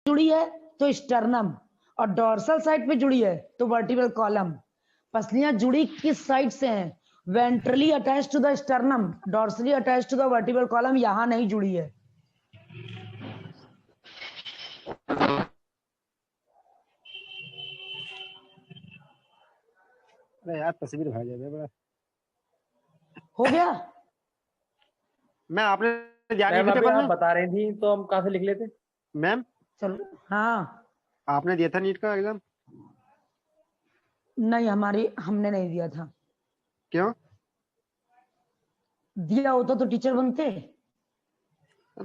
जुड़ी है तो स्टर्नम, और डोर्सल साइड पे जुड़ी है तो वर्टिब्रल कॉलम। पसलियां जुड़ी किस साइड से हैं? Ventrally attached to the sternum, dorsally attached to the vertebral column, यहां नहीं जुड़ी है। अरे यार तस्वीर भाई जाए बड़ा हो गया। मैम आपने ध्यान मैम नहीं अभी पेपर आप में? बता रही थी तो हम कहाँ से लिख लेते? मैम चलो हाँ, आपने दिया था नीट का एग्जाम? नहीं हमने नहीं दिया था। क्यों? दिया होता तो टीचर बनते।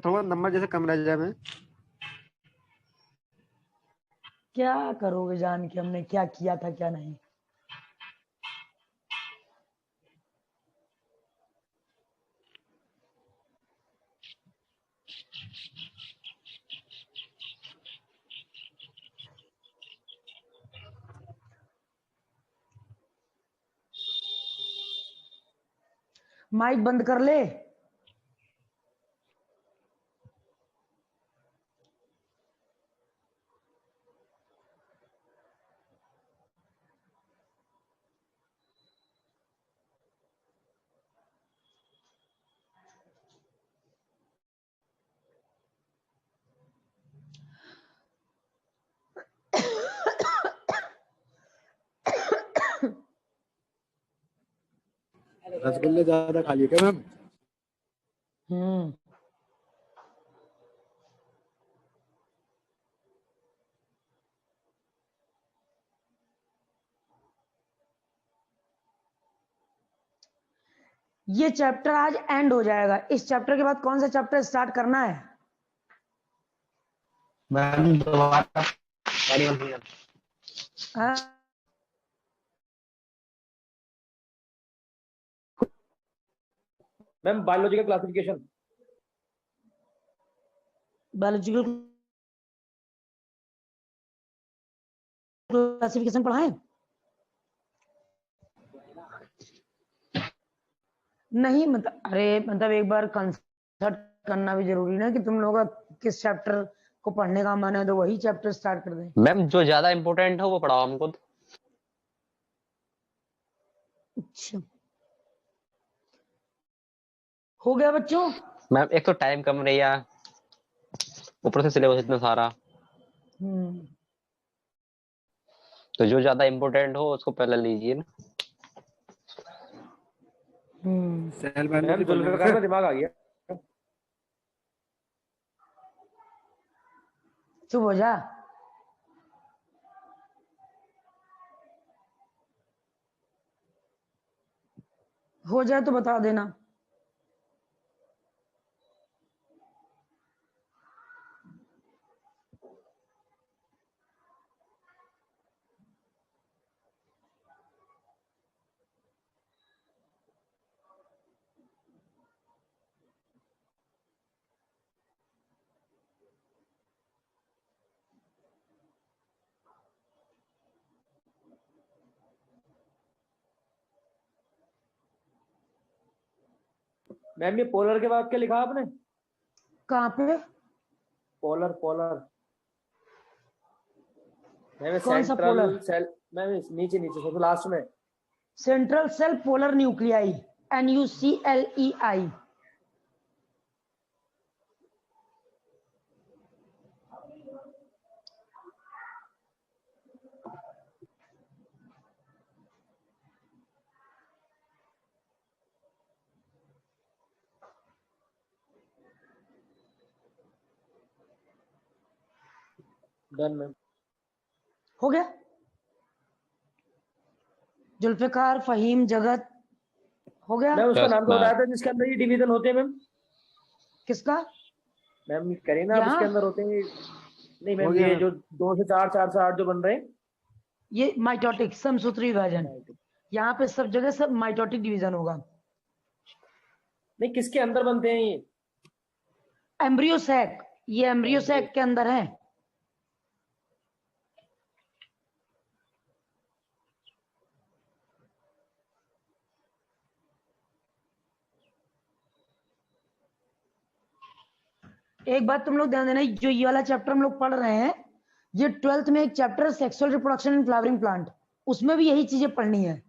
थोड़ा नंबर जैसे कम रह जाए। मैं क्या करोगे जान के हमने क्या किया था क्या नहीं। माइक बंद कर ले। रसगुल्ले ज्यादा खा लिए क्या मैम? ये चैप्टर आज एंड हो जाएगा। इस चैप्टर के बाद कौन सा चैप्टर स्टार्ट करना है? मैम दोबारा हाँ? Ma'am biological classification. Biological classification पढ़ाएं? नहीं मतलब मतलब एक बार कंसल्ट करना भी जरूरी ना कि तुम लोग का किस चैप्टर को पढ़ने का मन है तो वही चैप्टर स्टार्ट कर दें। मैम जो ज्यादा इम्पोर्टेंट हो वो पढ़ाओ हमको। अच्छा हो गया बच्चों? मैम एक तो टाइम कम रही है, ऊपर से सिलेबस इतना सारा, तो जो ज्यादा इम्पोर्टेंट हो उसको पहले लीजिए ना। सेल मैम बायोलॉजी जुल्फिकार में दिमाग आ गया। चुप हो जा। हो जाए तो बता देना। मैम ये पोलर के बाद क्या लिखा आपने? कहाँ पे? पोलर पोलर मैम कौन सा सेंट्रल पोलर? सेल। मैम नीचे नीचे सबसे लास्ट में। Central cell polar nuclei, NuClei। Done ma'am. हो गया। जुल्फिकार, फहीम, जगत, हो गया। मैम उसका Yes, नाम तो मैम। बताया था जिसके अंदर ये डिवीजन होते हैं मैम। किसका? मैम करिए ना आप, यहाँ इसके अंदर होते हैं। नहीं हो मैम गया ये मैम। जो 2 से 4, 4 से 8 जो बन रहे हैं। ये माइटोटिक समसूत्र विभाजन, यहाँ पे सब जगह सब माइटोटिक डिवीजन होगा। नहीं किसके अंदर बनते हैं ये? एम्ब्रियो सैक, ये एम्ब्रियो सैक के अंदर है। एक बात तुम लोग ध्यान देना, जो ये वाला चैप्टर हम लोग पढ़ रहे हैं, ये 12th में एक chapter sexual reproduction in flowering plant, उसमें भी यही चीजें पढ़नी है,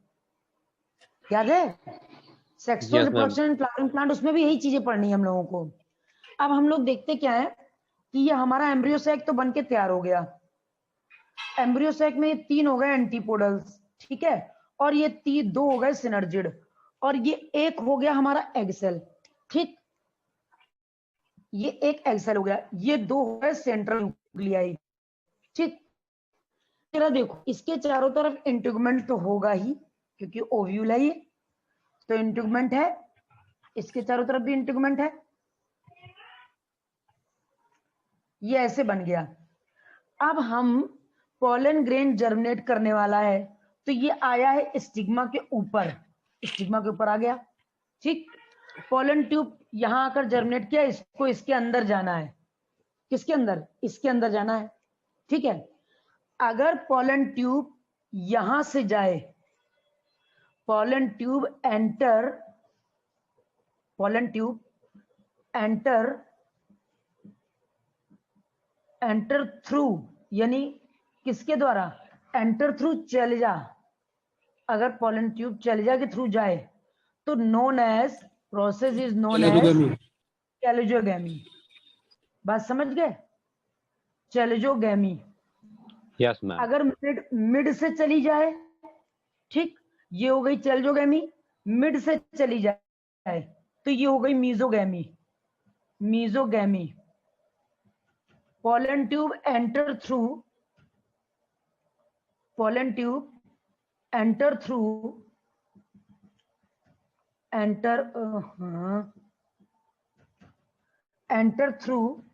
याद है? Sexual yes ma'am. Reproduction in flowering plant, उसमें भी यही चीजें पढ़नी है हम लोगों को। अब हम लोग देखते क्या है कि ये हमारा एम्ब्रियो सैक तो बन के तैयार हो गया। एम्ब्रियो सैक में ये 3 हो गए एंटीपोडल्स, ठीक है, और ये 2 हो गए सिनर्जिड, और ये 1 हो गया हमारा एग सेल, ठीक, ये 1 एग सेल हो गया, ये 2 हो गए सेंट्रल न्यूक्लियाई, ठीक। तेरा देखो इसके चारों तरफ इंटीग्यूमेंट तो होगा ही, क्योंकि ओव्यूल है ये, तो इंटीग्यूमेंट है, इसके चारों तरफ भी इंटीग्यूमेंट है, ये ऐसे बन गया। अब हम पोलन ग्रेन जर्मिनेट करने वाला है, तो ये आया है स्टिग्मा के ऊपर, स्टिग्मा के ऊपर आ गया, ठीक। पोलन ट्यूब यहां आकर जर्मिनेट किया, इसको इसके अंदर जाना है, किसके अंदर? इसके अंदर जाना है, ठीक है। अगर पोलन ट्यूब यहां से जाए, pollen tube enter, pollen tube enter through, यानी किसके द्वारा? एंटर थ्रू चैलिजा, अगर पोलन ट्यूब चैलिजा के थ्रू जाए तो known as, process is known as chalazogamy. बात समझ गए? चैलिजोगैमी। Yes ma'am. अगर मिड से चली जाए, ठीक, ये हो गई चैलिजोगैमी, मिड से चली जाए तो ये हो गई mesogamy, mesogamy. Pollen tube enter through, pollen tube enter through, enter through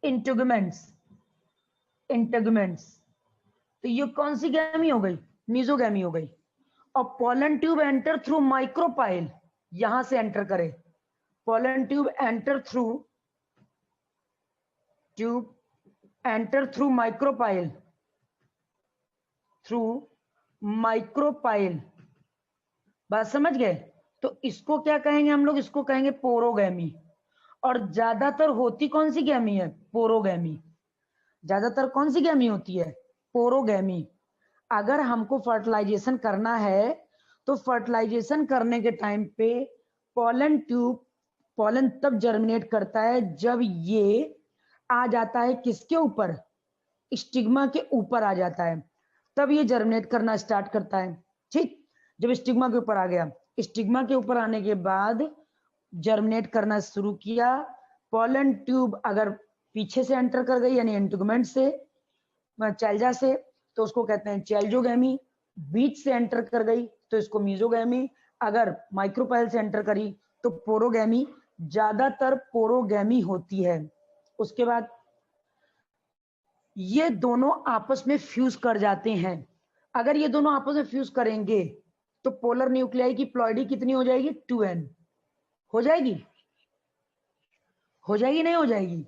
integuments, integuments, तो ये कौन सी गैमी हो गई? मीजोगैमी हो गई। और pollen tube enter through micropyle, यहां से एंटर करे, pollen tube enter through, tube enter through micropyle, through micropyle, बात समझ गए? तो इसको क्या कहेंगे हम लोग? इसको कहेंगे पोरोगैमी। और ज्यादातर होती कौन सी गैमी है? पोरोगैमी। ज्यादातर कौन सी गैमी होती है? पोरोगैमी। अगर हमको फर्टिलाइजेशन करना है तो फर्टिलाइजेशन करने के टाइम पे पोलन ट्यूब, पोलन तब जर्मिनेट करता है जब ये आ जाता है किसके ऊपर? स्टिग्मा के ऊपर आ जाता है, तब ये जर्मिनेट करना स्टार्ट करता है, ठीक। जब स्टिग्मा के ऊपर आ गया, स्टिग्मा के ऊपर आने के बाद जर्मिनेट करना शुरू किया, पोलन ट्यूब अगर पीछे से एंटर कर गई यानी इंटीग्यूमेंट से, चैल्जा से, तो उसको कहते हैं चैल्जोगैमी। बीच से एंटर कर गई तो इसको मीजोगैमी। अगर माइक्रोपाइल से एंटर करी तो पोरोगैमी। ज्यादातर पोरोगैमी होती है। उसके बाद ये दोनों आपस में फ्यूज कर जाते हैं। अगर ये दोनों आपस में फ्यूज करेंगे तो पोलर न्यूक्लियाई की प्लॉइडी कितनी हो जाएगी? 2n हो जाएगी, हो जाएगी नहीं हो जाएगी?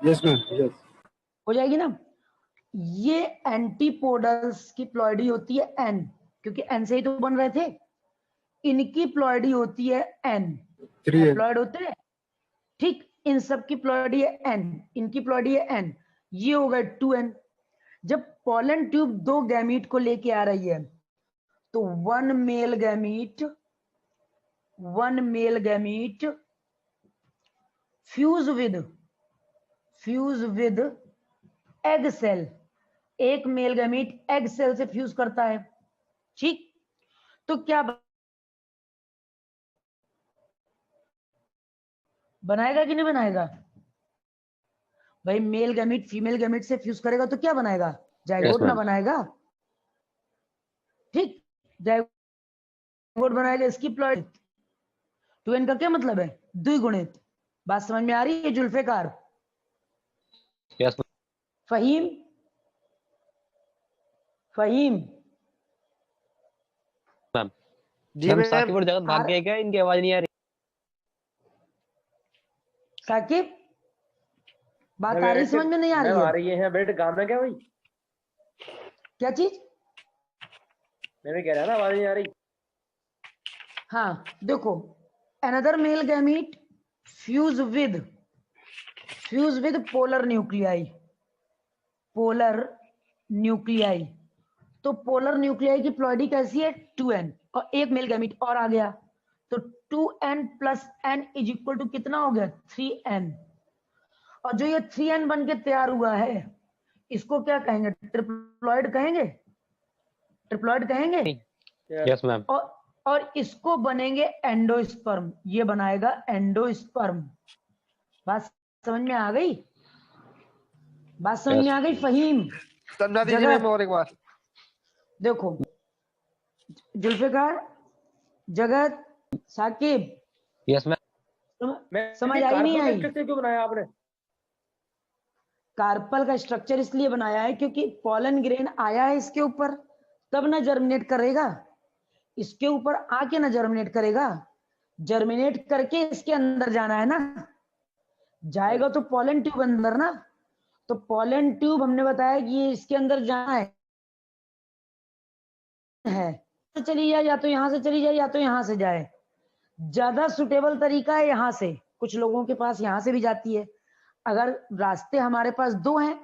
Yes ma'am, yes. हो जाएगी ना। ये एंटीपोडल्स की प्लॉइडी होती है n, क्योंकि n से ही तो बन रहे थे। इनकी प्लॉइडी होती है n, 3n। प्लॉइड होते हैं, ठीक। इन सब की प्लॉइडी है n, इनकी प्लॉइडी है n, ये हो गए 2n। जब पोलन ट्यूब 2 गैमीट को लेके आ रही है तो 1 male gamete, 1 male gamete fuse with egg cell, एक मेल गैमीट एग सेल से फ्यूज करता है, ठीक। तो क्या बनाएगा कि नहीं बनाएगा? भाई मेल गैमीट फीमेल गैमीट से फ्यूज करेगा तो क्या बनाएगा? जाइगोट ना ma'am. बनाएगा, ठीक। जाइगोट बनाएगा। इसकी प्लॉइड 2n का क्या मतलब है? द्विगुणित। बात समझ में आ रही है जुल्फेकार? Yes Faheem, Faheem ma'am. जी हम मैम। साकिब और जगत भाग गए क्या? इनकी आवाज नहीं आ रही। साकिब बात आ रही समझ में नहीं आ रही मैम आ है? रही है, बेटे काम है क्या भाई? क्या चीज? मैं भी कह रहा ना आवाज नहीं आ रही। हाँ देखो, another mail gamete fuse with polar nuclei, polar nuclei. तो पोलर न्यूक्लियाई की प्लॉइडी कैसी है? 2n, और एक मेल गैमीट और आ गया, तो 2n plus n is equal to कितना हो गया? 3n। और जो ये 3n बन के तैयार हुआ है, इसको क्या कहेंगे? ट्रिप्लॉइड कहेंगे, ट्रिप्लॉइड कहेंगे। Yes ma'am. और इसको बनेंगे एंडोस्पर्म, ये बनाएगा एंडोस्पर्म। बात समझ में आ गई? बात समझ में आ गई फहीम? समझा दीजिए जगत, मैम और एक बार। देखो जुल्फिकार, जगत, साकिब, यस मैम। समझ आई नहीं आई? स्ट्रक्चर क्यों बनाया आपने? कार्पल का स्ट्रक्चर इसलिए बनाया है क्योंकि पॉलन ग्रेन आया है इसके ऊपर, तब ना जर्मिनेट करेगा, इसके ऊपर आके ना जर्मिनेट करेगा, जर्मिनेट करके इसके अंदर जाना है ना, जाएगा तो पॉलन ट्यूब अंदर ना। तो पॉलन ट्यूब हमने बताया कि ये इसके अंदर जाना है, तो चली जाए, या तो यहां से चली जाए या तो यहां से जाए। ज्यादा सुटेबल तरीका है यहां से, कुछ लोगों के पास यहां से भी जाती है। अगर रास्ते हमारे पास 2 हैं,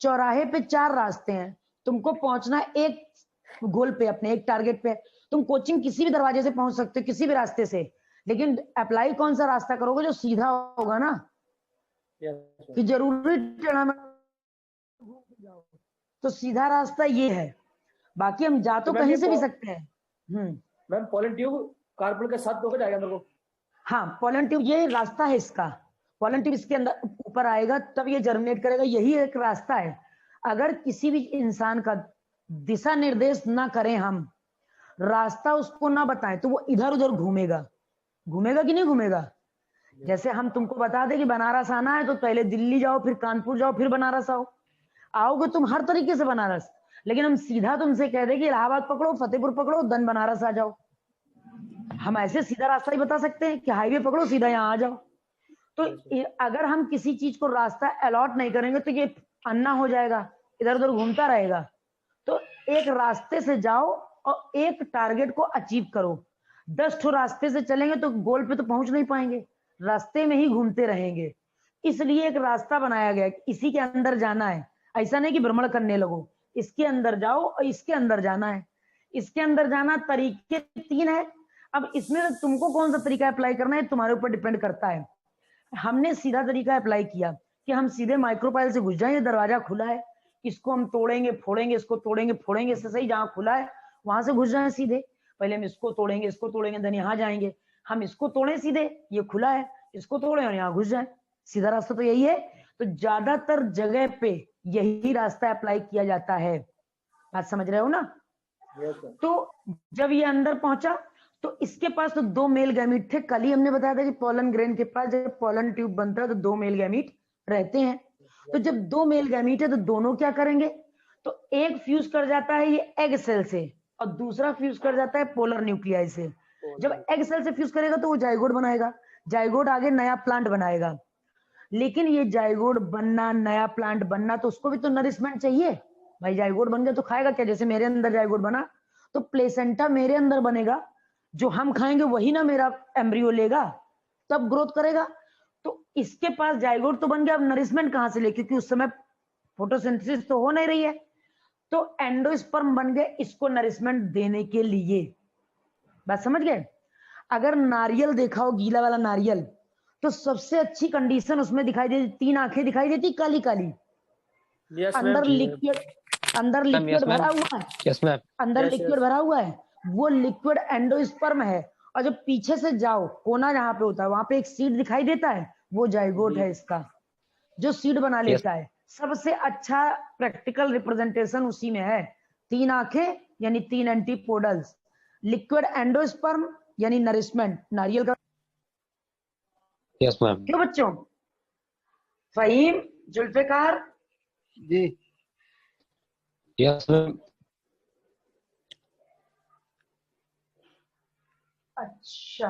चौराहे पे 4 रास्ते हैं, तुमको पहुंचना एक गोल पे, अपने एक टारगेट पे। तुम कोचिंग किसी भी दरवाजे से पहुंच सकते हो, किसी भी रास्ते से, लेकिन अप्लाई कौन सा रास्ता करोगे? जो सीधा होगा ना, कि जरूरी टेढ़ा तो सीधा रास्ता ये है। बाकी हम जा तो कहीं से भी सकते हैं। मैम पॉलन ट्यूब कार्बन के साथ होकर जाएगा अंदर को? हाँ, पॉलन ट्यूब ये रास्ता है इसका, पॉलन ट्यूब इसके अंदर ऊपर आएगा तब ये जर्मिनेट करेगा, यही एक रास्ता है। अगर किसी भी इंसान का दिशा निर्देश ना करें हम, रास्ता उसको ना बताएं, तो वो इधर उधर घूमेगा। घूमेगा कि नहीं घूमेगा? जैसे हम तुमको बता दें कि बनारस आना है, तो पहले दिल्ली जाओ, फिर कानपुर जाओ, फिर बनारस आओ। आओगे तुम हर तरीके से बनारस, लेकिन हम सीधा तुमसे कह दें कि इलाहाबाद पकड़ो, फतेहपुर पकड़ो, देन बनारस आ जाओ। हम ऐसे सीधा रास्ता ही बता सकते हैं कि हाईवे पकड़ो, सीधा यहाँ आ जाओ। तो अगर हम किसी चीज को रास्ता अलॉट नहीं करेंगे तो ये अन्ना हो जाएगा, इधर उधर घूमता रहेगा। तो एक रास्ते से जाओ और एक टारगेट को अचीव करो। 10 ठो रास्ते से चलेंगे तो गोल पे तो पहुंच नहीं पाएंगे, रास्ते में ही घूमते रहेंगे। इसलिए एक रास्ता बनाया गया, इसी के अंदर जाना है। ऐसा नहीं कि भ्रमण करने लगो, इसके अंदर जाओ और इसके अंदर जाना है। इसके अंदर जाना तरीके 3 है। अब इसमें तुमको कौन सा तरीका अप्लाई करना है तुम्हारे ऊपर डिपेंड करता है। हमने सीधा तरीका अप्लाई किया कि हम सीधे माइक्रोपाइल से घुस जाएं, ये दरवाजा खुला है, इसको हम तोड़ेंगे फोड़ेंगे, इसको तोड़ेंगे फोड़ेंगे, इससे सही जहां खुला है वहां से घुस जाएं सीधे। पहले हम इसको तोड़ेंगे देन यहाँ जाएंगे। हम इसको तोड़े सीधे, ये खुला है, इसको तोड़े और यहाँ घुस जाए। सीधा रास्ता तो यही है। तो ज्यादातर जगह पे यही रास्ता अप्लाई किया जाता है। बात समझ रहे हो ना? तो जब ये अंदर पहुंचा तो इसके पास तो 2 मेल गैमीट थे। कल ही हमने बताया था कि पॉलन ग्रेन के पास जब पॉलन ट्यूब बनता है तो 2 मेल गैमीट रहते हैं। तो जब 2 मेल गैमीट है तो दोनों क्या करेंगे? तो एक फ्यूज कर जाता है ये एग सेल से और दूसरा फ्यूज कर जाता है पोलर न्यूक्लियाई से। जब एग सेल से फ्यूज करेगा तो वो जाइगोट बनाएगा, जाइगोट आगे नया प्लांट बनाएगा। लेकिन ये जाइगोट बनना, नया प्लांट बनना, तो उसको भी तो नरिशमेंट चाहिए भाई। जाइगोट बन गया तो खाएगा क्या? जैसे मेरे अंदर जाइगोट बना तो प्लेसेंटा मेरे अंदर बनेगा, जो हम खाएंगे वही ना मेरा एम्ब्रियो लेगा, तब ग्रोथ करेगा। तो इसके पास जाइगोट तो बन गया, अब नरिशमेंट कहां से ले? क्योंकि उस समय फोटोसिंथेसिस तो हो नहीं रही है। तो एंडोस्पर्म बन गए इसको नरिशमेंट देने के लिए। बात समझ गए? अगर नारियल देखा हो, गीला वाला नारियल, तो सबसे अच्छी कंडीशन उसमें दिखाई देती, 3 आंखें दिखाई देती काली काली, अंदर लिक्विड, अंदर लिक्विड भरा हुआ है। Yes ma'am. अंदर लिक्विड भरा हुआ है, वो लिक्विड एंडोस्पर्म है। और जब पीछे से जाओ, कोना जहां पे होता है वहां पे एक सीड दिखाई देता है, वो जाइगोट है इसका, जो सीड बना लेता है। सबसे अच्छा प्रैक्टिकल रिप्रेजेंटेशन उसी में है। 3 आंखें यानी 3 एंटीपोडल्स, लिक्विड एंडोस्पर्म यानी नरिशमेंट, नारियल का। Yes ma'am. क्यों बच्चों? फहीम, जुल्फिकार, जी यस मैम। अच्छा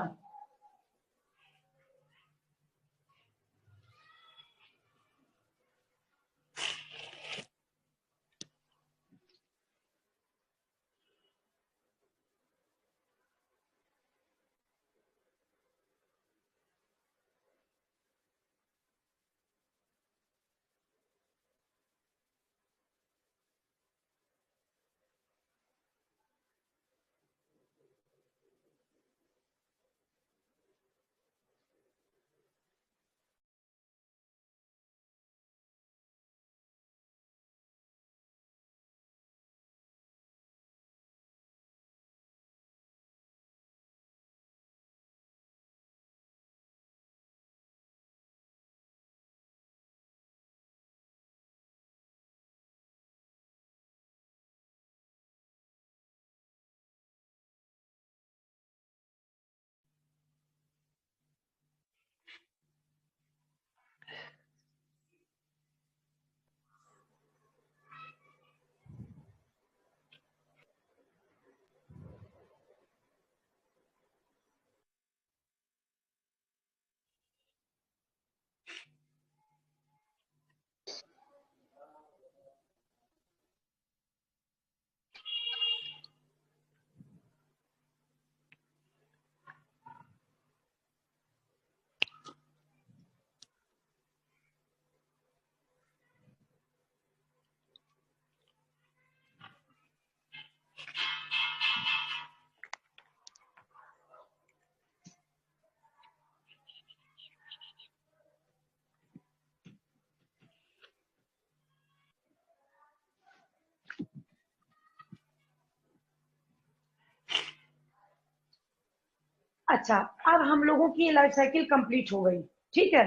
अच्छा, अब हम लोगों की लाइफ साइकिल कंप्लीट हो गई, ठीक है।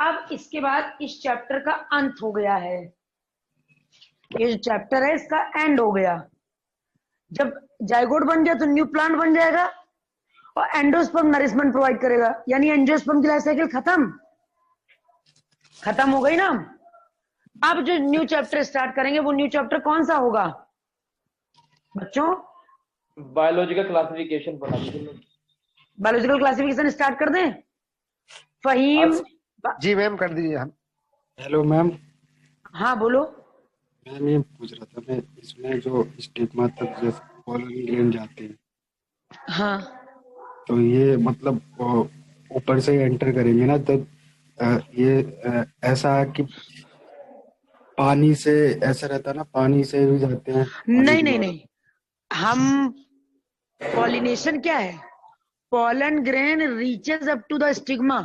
अब इसके बाद इस चैप्टर का अंत हो गया है, ये जो चैप्टर है इसका एंड हो गया। जब जाइगोट बन गया तो न्यू प्लांट बन जाएगा और एंडोस्पर्म नरिशमेंट प्रोवाइड करेगा, यानी एंजियोस्पर्म की लाइफ साइकिल खत्म हो गई ना। अब जो न्यू चैप्टर स्टार्ट करेंगे वो न्यू चैप्टर कौन सा होगा बच्चों? बायोलॉजिकल क्लासिफिकेशन पढ़ा दीजिए। बायोलॉजिकल क्लासिफिकेशन स्टार्ट कर दें? फहीम, जी मैम कर दीजिए हम। Hello ma'am. हाँ बोलो। मैम ये पूछ रहा था मैं, इसमें जो स्टिग्मा तक जैसे पोलन ग्लैंड जाते हैं, हाँ तो ये मतलब ऊपर से एंटर करेंगे ना, तब ऐसा है कि पानी से ऐसा रहता है ना, पानी से भी जाते हैं पानी नहीं के नहीं द्वारा। नहीं, हम पॉलिनेशन क्या है, pollen grain reaches up to the stigma,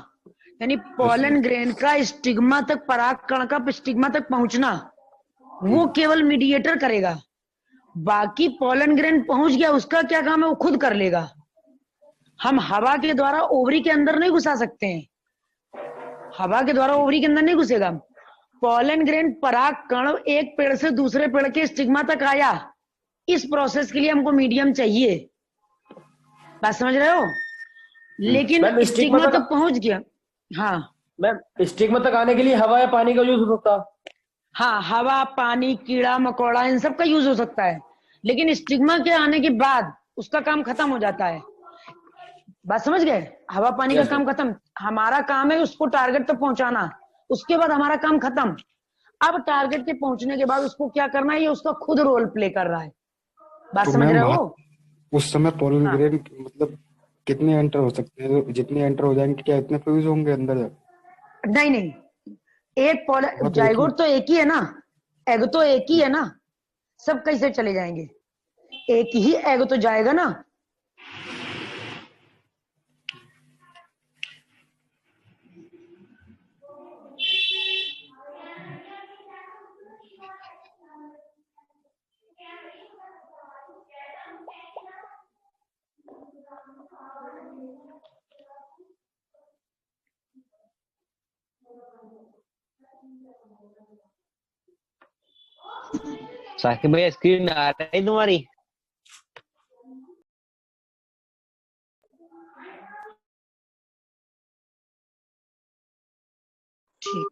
यानी पॉलन ग्रेन का स्टिग्मा तक, पराग कण का स्टिग्मा तक पहुंचना वो केवल मीडिएटर करेगा। बाकी पॉलन ग्रेन पहुंच गया, उसका क्या काम है वो खुद कर लेगा। हम हवा के द्वारा ओवरी के अंदर नहीं घुसा सकते हैं, हवा के द्वारा ओवरी के अंदर नहीं घुसेगा। पॉलन ग्रेन पराग कण एक पेड़ से दूसरे पेड़ के स्टिग्मा तक आया, इस प्रोसेस के लिए हमको मीडियम चाहिए, बात समझ रहे हो? लेकिन मैम, स्टिग्मा तक पहुंच गया। हाँ मैम, स्टिग्मा तक आने के लिए हवा या पानी का यूज हो सकता? हाँ, हवा, पानी, कीड़ा मकोड़ा इन सब का यूज हो सकता है, लेकिन स्टिग्मा के आने के बाद उसका काम खत्म हो जाता है। बात समझ गए? हवा पानी का काम खत्म, हमारा काम है उसको टारगेट तक पहुंचाना, उसके बाद हमारा काम खत्म। अब टारगेट के पहुंचने के बाद उसको क्या करना है, ये उसका खुद रोल प्ले कर रहा है। बात तो समझ मैम रहे हो? उस समय पोलन हाँ। ग्लैंड मतलब कितने एंटर हो सकते हैं? तो जितने एंटर हो जाएंगे क्या इतने फ्यूज होंगे अंदर? नहीं नहीं, एक बहुत एक ही। जाइगोट तो एक ही है ना, एग तो एक ही है ना, सब कैसे चले जाएंगे? एक ही एग तो जाएगा ना। साकिब भैया स्क्रीन आ रही है तुम्हारी? ठीक,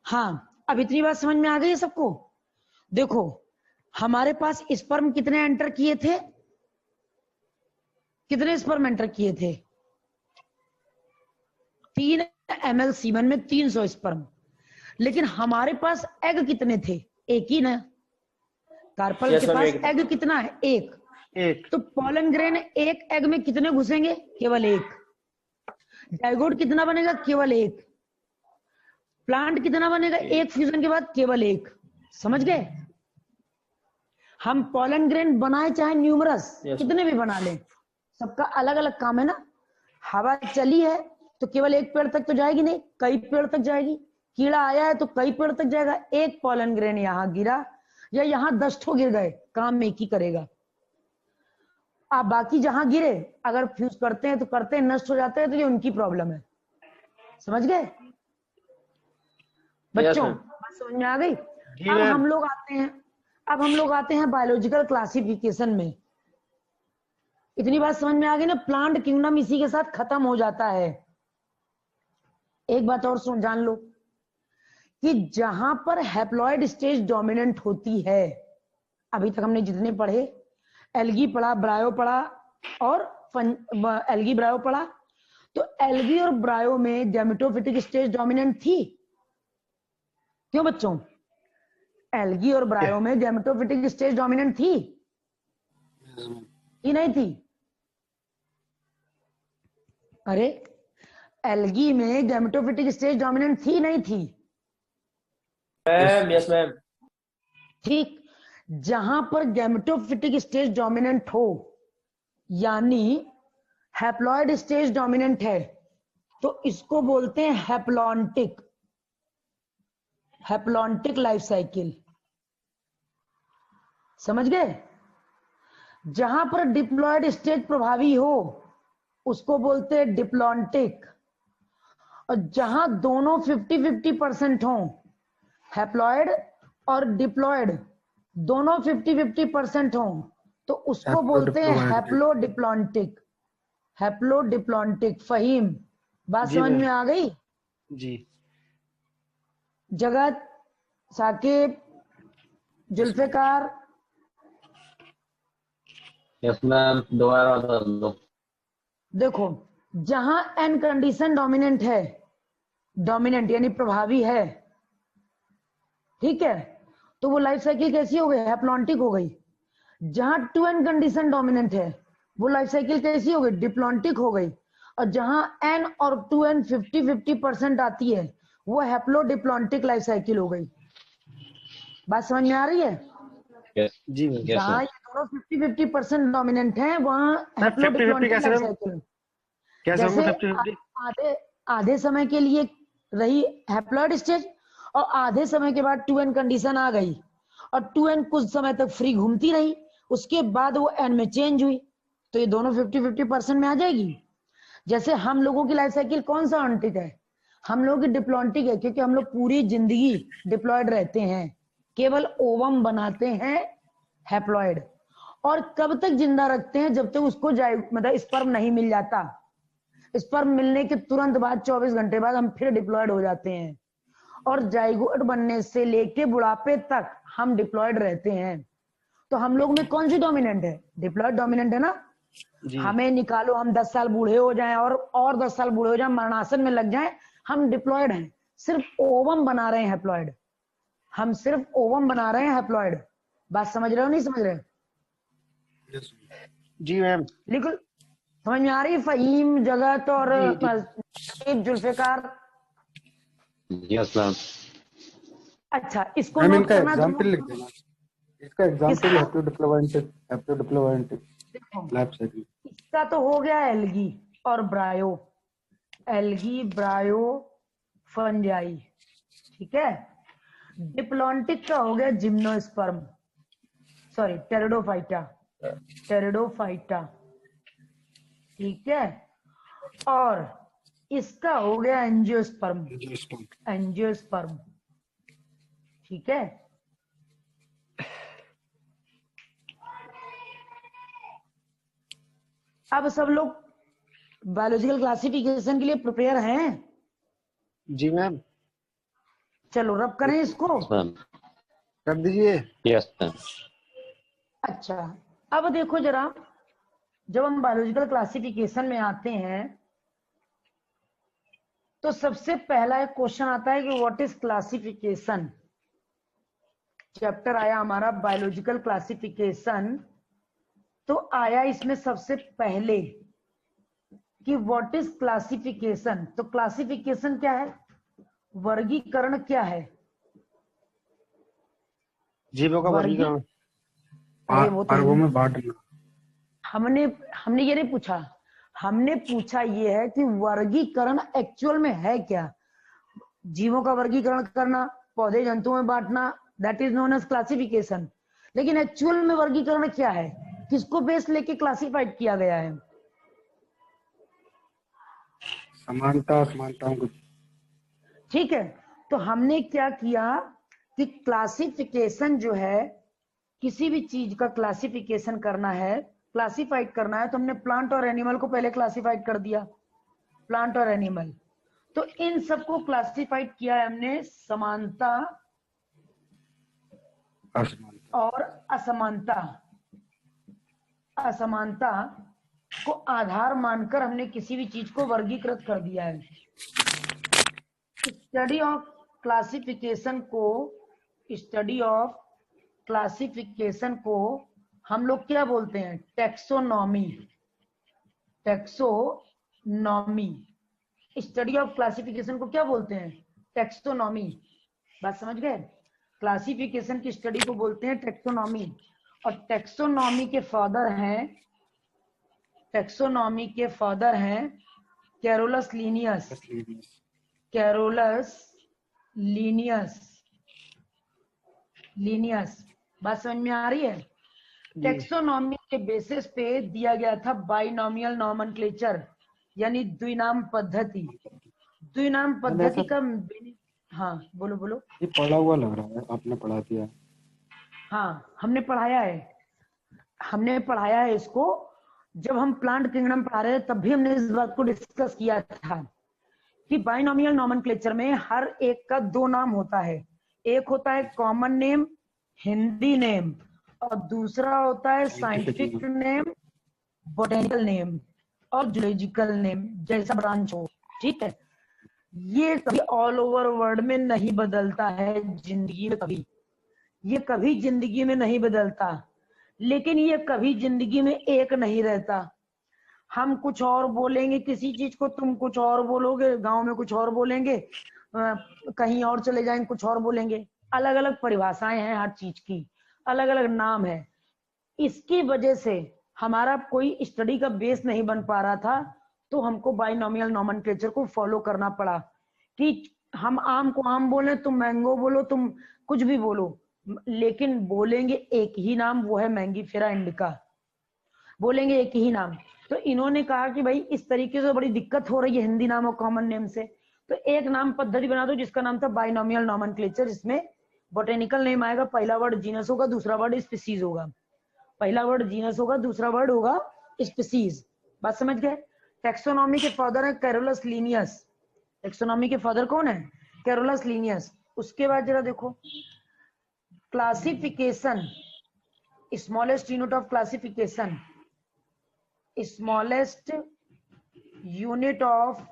हाँ अब इतनी बात समझ में आ गई है सबको? देखो हमारे पास स्पर्म कितने एंटर किए थे, कितने स्पर्म एंटर किए थे? 3 ml सीमन में 300 स्पर्म। लेकिन हमारे पास एग कितने थे? एक ही ना। कार्पल के पास एग कितना है? एक। तो पॉलन ग्रेन एक एग में कितने घुसेंगे? केवल एक। जाइगोट कितना बनेगा? केवल एक। प्लांट कितना बनेगा एक फ्यूजन के बाद? केवल एक। समझ गए? हम पॉलन ग्रेन बनाए चाहे न्यूमरस कितने भी बना लें, सबका अलग अलग काम है ना। हवा चली है तो केवल एक पेड़ तक तो जाएगी नहीं, कई पेड़ तक जाएगी। कीड़ा आया है तो कई पेड़ तक जाएगा। एक पॉलन ग्रेन यहाँ गिरा या यहाँ 10 ठो गिर गए, काम में एक ही करेगा। आप बाकी जहां गिरे अगर फ्यूज करते हैं तो करते हैं, नष्ट हो जाते हैं तो ये उनकी प्रॉब्लम है। समझ गए बच्चों? बात समझ में आ गई? अब हम लोग आते हैं बायोलॉजिकल क्लासिफिकेशन में। इतनी बात समझ में आ गई ना? प्लांट किंगडम इसी के साथ खत्म हो जाता है। एक बात और सुन जान लो कि जहां पर हैप्लॉइड स्टेज डोमिनेंट होती है, अभी तक हमने जितने पढ़े, एल्गी पढ़ा, ब्रायो पढ़ा और एल्गी ब्रायो पढ़ा, तो एल्गी और ब्रायो में गैमेटोफिटिक स्टेज डोमिनेंट थी। क्यों बच्चों? एल्गी और ब्रायो में गैमेटोफिटिक स्टेज डोमिनेंट थी कि नहीं थी? अरे एल्गी में गैमेटोफिटिक स्टेज डोमिनेंट थी नहीं थी? Ma'am, yes ma'am. ठीक, जहां पर गैमेटोफिटिक स्टेज डोमिनेंट हो, यानी हैप्लॉइड स्टेज डोमिनेंट है, तो इसको बोलते हैं हैप्लॉन्टिक, हैप्लॉन्टिक लाइफ साइकिल। समझ गए? जहां पर डिप्लॉयड स्टेज प्रभावी हो उसको बोलते हैं डिप्लॉन्टिक, और जहां दोनों 50-50% हो, हैप्लॉयड और डिप्लॉयड दोनों 50-50% हो, तो उसको बोलते हैं हैप्लोडिप्लॉन्टिक, हैप्लोडिप्लॉन्टिक। फहीम, बात जी समझ मैम। में आ गई? जी जगत, साकिब, जुल्फिकार, यस मैम, दोबारा बता दो। देखो जहां एन कंडीशन डोमिनेंट है, डोमिनेंट यानी प्रभावी है, ठीक है, तो वो लाइफ साइकिल कैसी हो गई? हैप्लॉन्टिक हो गई। जहां 2n कंडीशन डोमिनेंट है वो लाइफ साइकिल कैसी हो गई? डिप्लॉन्टिक हो गई। और जहां n और 2n 50-50% आती है वो हैप्लोडिप्लॉन्टिक लाइफ साइकिल हो गई। बात समझ में आ रही है? यस जी मैम। यस जहां मैम। ये दोनों 50-50% डोमिनेंट है वहां मैम 50-50 हैप्लोडिप्लॉन्टिक कैसे लाइफ मैम? साइकिल। कैसे होंगे जैसे 50-50? आधे आधे समय के लिए रही हैप्लॉइड स्टेज और आधे समय के बाद 2n कंडीशन आ गई और 2n कुछ समय तक फ्री घूमती रही, उसके बाद वो n में चेंज हुई, तो ये दोनों 50-50% में आ जाएगी। जैसे हम लोगों की लाइफ साइकिल कौन सा ऑन्टिक है? हम लोगों की डिप्लॉन्टिक है, क्योंकि हम लोग पूरी जिंदगी डिप्लॉयड रहते हैं, केवल ओवम बनाते हैं हैप्लॉयड। और कब तक जिंदा रखते हैं? जब तक उसको मतलब स्पर्म नहीं मिल जाता। स्पर्म मिलने के तुरंत बाद 24 घंटे बाद हम फिर डिप्लॉयड हो जाते हैं, और जाइगोट बनने से लेके बुढ़ापे तक हम डिप्लॉयड रहते हैं। तो हम लोग में कौन सी डोमिनेंट है? डिप्लॉयड डोमिनेंट है ना। जी हमें निकालो, हम 10 साल बूढ़े हो जाएं और 10 साल बूढ़े हो जाएं, मरणासन में लग जाएं, हम डिप्लॉयड हैं, सिर्फ ओवम बना रहे हैं हैप्लॉयड, हम सिर्फ ओवम बना रहे हैं हैप्लॉयड। बात समझ रहे हो नहीं समझ रहे? यस जी मैम। लिखो, समझ में आ रही है? फहीम, जगत और जी जी जुल्फिकार। Yes ma'am. अच्छा, इसको मैम, नोट इनका करना तो एग्जाम्पल नोट लिख करो। देना। इसका एग्जाम्पल किसका? हैप्लोडिप्लोइडेड देखो, लाइफ साइकिल। इसका तो हो गया एल्गी और ब्रायो, एल्गी, ब्रायो, फंजाई, ठीक है। डिप्लॉन्टिक का हो गया जिम्नोस्पर्म, सॉरी टेरिडोफाइटा, टेरिडोफाइटा, ठीक है। और इसका हो गया एंजियोस्पर्म, एंजियोस्पर्म, ठीक है। अब सब लोग बायोलॉजिकल क्लासिफिकेशन के लिए प्रिपेयर हैं? जी मैम। चलो रब करें इसको। Yes ma'am. कर दीजिए। Yes ma'am. अच्छा, अब देखो जरा, जब हम बायोलॉजिकल क्लासिफिकेशन में आते हैं तो सबसे पहला एक क्वेश्चन आता है कि व्हाट इज क्लासिफिकेशन। चैप्टर आया हमारा बायोलॉजिकल क्लासिफिकेशन, तो आया इसमें सबसे पहले कि व्हाट इज क्लासिफिकेशन। तो क्लासिफिकेशन क्या है? वर्गीकरण क्या है? जीवों का वर्गीकरण। अरे वो तो वर्गों में बांटना। हमने हमने ये नहीं पूछा, हमने पूछा ये है कि वर्गीकरण एक्चुअल में है क्या। जीवों का वर्गीकरण करना, पौधे जंतुओं में बांटना, that is known as classification. लेकिन एक्चुअल में वर्गीकरण क्या है? किसको बेस लेके क्लासिफाइड किया गया है? समानता असमानताओं को। ठीक है, तो हमने क्या किया कि क्लासिफिकेशन जो है, किसी भी चीज का क्लासिफिकेशन करना है, क्लासिफाइड करना है, तो हमने प्लांट और एनिमल को पहले क्लासिफाइड कर दिया, प्लांट और एनिमल। तो इन सबको क्लासिफाइड किया है हमने समानता असमानता। और असमानता, असमानता को आधार मानकर हमने किसी भी चीज को वर्गीकृत कर दिया है। स्टडी ऑफ क्लासिफिकेशन को, स्टडी ऑफ क्लासिफिकेशन को हम लोग क्या बोलते हैं? Taxonomy, taxonomy. Study of classification को क्या बोलते हैं? टेक्सोनॉमी। बात समझ गए? क्लासिफिकेशन की स्टडी को बोलते हैं टेक्सोनॉमी। और टेक्सोनॉमी के फादर हैं, टेक्सोनॉमी के फादर हैं कैरोलस लीनियस, बस लीनियस। Carolus Linnaeus, Linnaeus. बात समझ में आ रही है? टेक्सोनॉमी के बेसिस पे दिया गया था बाइनोमियल नॉमेनक्लेचर, यानी द्विनाम पद्धति। द्विनाम मैंने ऐसा पद्धति का हाँ बोलो बोलो। ये पढ़ा हुआ लग रहा है, आपने पढ़ा दिया है। हाँ हमने पढ़ाया है, हमने पढ़ाया है इसको। जब हम प्लांट किंगडम पढ़ा रहे थे तब भी हमने इस बात को डिस्कस किया था कि बाइनोमियल नॉमेनक्लेचर में हर एक का दो नाम होता है। एक होता है कॉमन नेम, हिंदी नेम, और दूसरा होता है साइंटिफिक नेम, बोटेनिकल नेम और जूलॉजिकल नेम, जैसा ब्रांच हो। ठीक है, ये कभी ऑल ओवर वर्ल्ड में नहीं बदलता है जिंदगी में, कभी ये कभी जिंदगी में नहीं बदलता, लेकिन ये कभी जिंदगी में एक नहीं रहता। हम कुछ और बोलेंगे किसी चीज को, तुम कुछ और बोलोगे, गांव में कुछ और बोलेंगे, कहीं और चले जाएंगे कुछ और बोलेंगे। अलग अलग परिभाषाएं हैं हर चीज की, अलग अलग नाम है। इसकी वजह से हमारा कोई स्टडी का बेस नहीं बन पा रहा था, तो हमको बाइनोमियल नॉमेनक्लेचर को फॉलो करना पड़ा कि हम आम को आम बोले, तुम मैंगो बोलो, तुम कुछ भी बोलो, लेकिन बोलेंगे एक ही नाम, वो है मैंगीफेरा इंडिका, बोलेंगे एक ही नाम। तो इन्होंने कहा कि भाई इस तरीके से बड़ी दिक्कत हो रही है हिंदी नाम और कॉमन नेम से, तो एक नाम पद्धति बना दो जिसका नाम था बाइनोमियल नॉमेनक्लेचर। इसमें बोटेनिकल नेम आएगा, पहला वर्ड जीनस होगा, दूसरा वर्ड स्पीसीज होगा। पहला वर्ड जीनस होगा, दूसरा वर्ड होगा स्पीसीज। बात समझ गए? टेक्सोनॉमी के फादर है कैरोलस लीनियस। टेक्सोनॉमी के फादर कौन है? Carolus Linnaeus. उसके बाद जरा देखो classification, smallest unit of classification, smallest unit of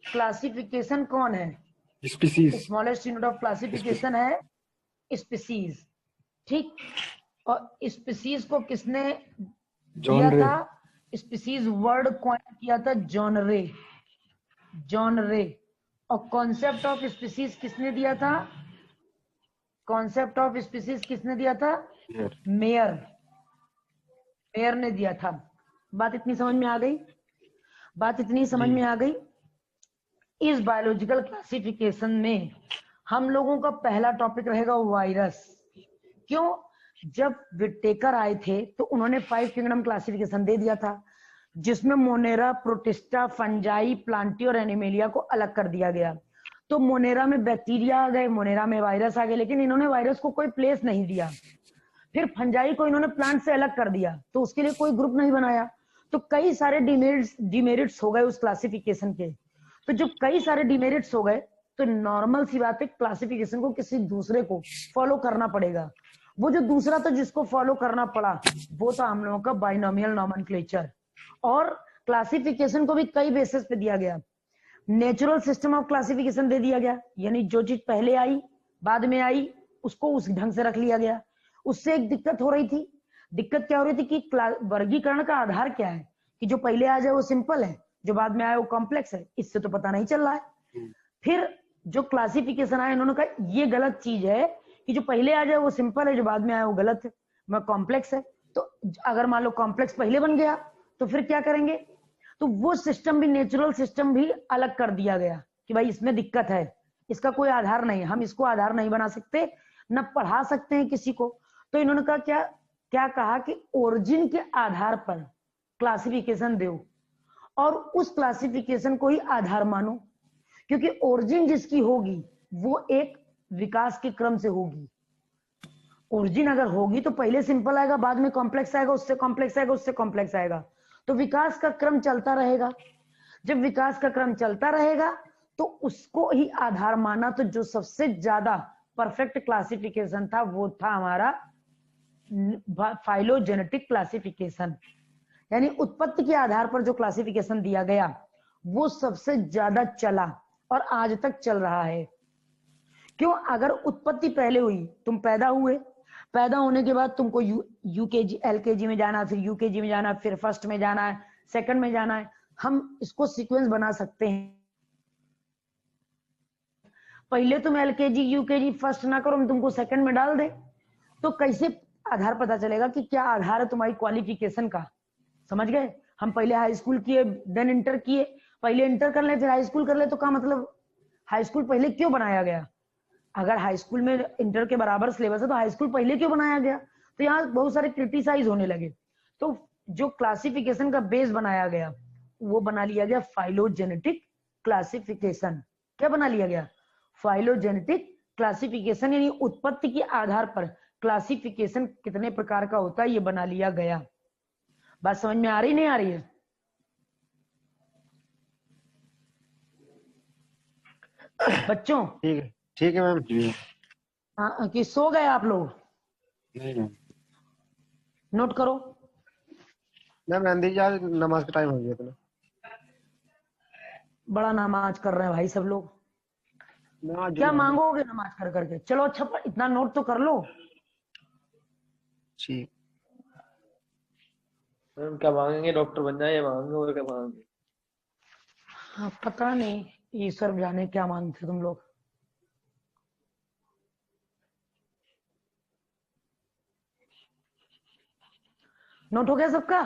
classification कौन है? Species. Smallest unit of classification है स्पीसीज। ठीक, और स्पीसीज को किसने दिया जॉन रे। था? स्पीसीज वर्ड कॉइन किया था जॉन रे, जॉन रे। और कॉन्सेप्ट ऑफ स्पीसीज किसने दिया था? कॉन्सेप्ट ऑफ स्पीसीज किसने दिया था? मेयर, मेयर ने दिया था। बात इतनी समझ में आ गई? बात इतनी समझ में आ गई? इस बायोलॉजिकल क्लासिफिकेशन में हम लोगों का पहला टॉपिक रहेगा वायरस। क्यों? जब विटेकर आए थे तो उन्होंने 5 किंगडम क्लासिफिकेशन दे दिया था, जिसमें मोनेरा, प्रोटिस्टा, फंजाई, प्लांटी और एनिमेलिया को अलग कर दिया गया। तो मोनेरा में बैक्टीरिया आ गए, मोनेरा में वायरस आ गए, लेकिन इन्होंने वायरस को कोई प्लेस नहीं दिया। फिर फंजाई को इन्होंने प्लांट से अलग कर दिया, तो उसके लिए कोई ग्रुप नहीं बनाया। तो कई सारे डिमेरिट्स हो गए उस क्लासिफिकेशन के। तो जब कई सारे डिमेरिट्स हो गए तो नॉर्मल सी बात है, क्लासिफिकेशन को किसी दूसरे को फॉलो करना पड़ेगा। वो जो दूसरा था जिसको फॉलो करना पड़ा वो था हम लोगों का बाइनोमियल नॉमेनक्लेचर। और क्लासिफिकेशन को भी कई बेसिस पे दिया गया। नेचुरल सिस्टम ऑफ क्लासिफिकेशन दे दिया गया, यानी जो चीज पहले आई बाद में आई उसको उस ढंग से रख लिया गया। उससे एक दिक्कत हो रही थी। दिक्कत क्या हो रही थी कि वर्गीकरण का आधार क्या है, कि जो पहले आ जाए वो सिंपल है, जो बाद में आए वो कॉम्प्लेक्स है, इससे तो पता नहीं चल रहा है। फिर जो क्लासिफिकेशन आया इन्होंने कहा ये गलत चीज है कि जो पहले आ जाए वो सिंपल है, जो बाद में आए वो गलत है, मैं कॉम्प्लेक्स है। तो अगर मान लो कॉम्प्लेक्स पहले बन गया तो फिर क्या करेंगे? तो वो सिस्टम भी, नेचुरल सिस्टम भी अलग कर दिया गया कि भाई इसमें दिक्कत है, इसका कोई आधार नहीं है, हम इसको आधार नहीं बना सकते, न पढ़ा सकते हैं किसी को। तो इन्होंने कहा क्या क्या कहा कि ओरिजिन के आधार पर क्लासिफिकेशन दो और उस क्लासिफिकेशन को ही आधार मानो, क्योंकि ओरिजिन जिसकी होगी वो एक विकास के क्रम से होगी। ओरिजिन अगर होगी तो पहले सिंपल आएगा, बाद में कॉम्प्लेक्स आएगा, उससे कॉम्प्लेक्स आएगा, उससे कॉम्प्लेक्स आएगा, तो विकास का क्रम चलता रहेगा। जब विकास का क्रम चलता रहेगा तो उसको ही आधार माना। तो जो सबसे ज्यादा परफेक्ट क्लासिफिकेशन था वो था हमारा फाइलोजेनेटिक क्लासिफिकेशन, यानी उत्पत्ति के आधार पर जो क्लासिफिकेशन दिया गया वो सबसे ज्यादा चला और आज तक चल रहा है। क्यों? अगर उत्पत्ति पहले हुई, तुम पैदा हुए, पैदा होने के बाद तुमको यूकेजी एलकेजी में जाना, फिर यूकेजी में जाना, फिर फर्स्ट में जाना है, सेकंड में जाना है, हम इसको सीक्वेंस बना सकते हैं। पहले तुम एलकेजी यूकेजी फर्स्ट ना करो, हम तुमको सेकंड में डाल दे, तो कैसे आधार पता चलेगा कि क्या आधार है तुम्हारी क्वालिफिकेशन का? समझ गए? हम पहले हाई स्कूल किए, देन इंटर किए, पहले इंटर कर ले फिर हाई स्कूल कर ले, तो क्या मतलब हाई स्कूल पहले क्यों बनाया गया? अगर हाई स्कूल में इंटर के बराबर सिलेबस है तो हाई स्कूल पहले क्यों बनाया गया? तो यहाँ बहुत सारे क्रिटिसाइज होने लगे। तो जो क्लासिफिकेशन का बेस बनाया गया वो बना लिया गया फाइलोजेनेटिक क्लासिफिकेशन। क्या बना लिया गया? फाइलोजेनेटिक क्लासिफिकेशन, यानी उत्पत्ति के आधार पर क्लासिफिकेशन कितने प्रकार का होता है ये बना लिया गया। बात समझ में आ रही नहीं आ रही है? बच्चों ठीक है मैम। जी हाँ, कि सो गए आप लोग? नहीं मैम। नोट करो। मैम रहने दीजिए, आज नमाज का टाइम हो गया इतना। बड़ा नमाज कर रहे हैं भाई सब लोग। नमाज क्या जुम्मा है। मांगोगे नमाज कर करके? चलो अच्छा, पर इतना नोट तो कर लो। ठीक। मैम क्या मांगेंगे? डॉक्टर बन जाए, मांगेंगे और क्या मांगेंगे? हाँ, पता नहीं, ईश्वर जाने क्या मांगते तुम लोग। नोट हो गया सबका?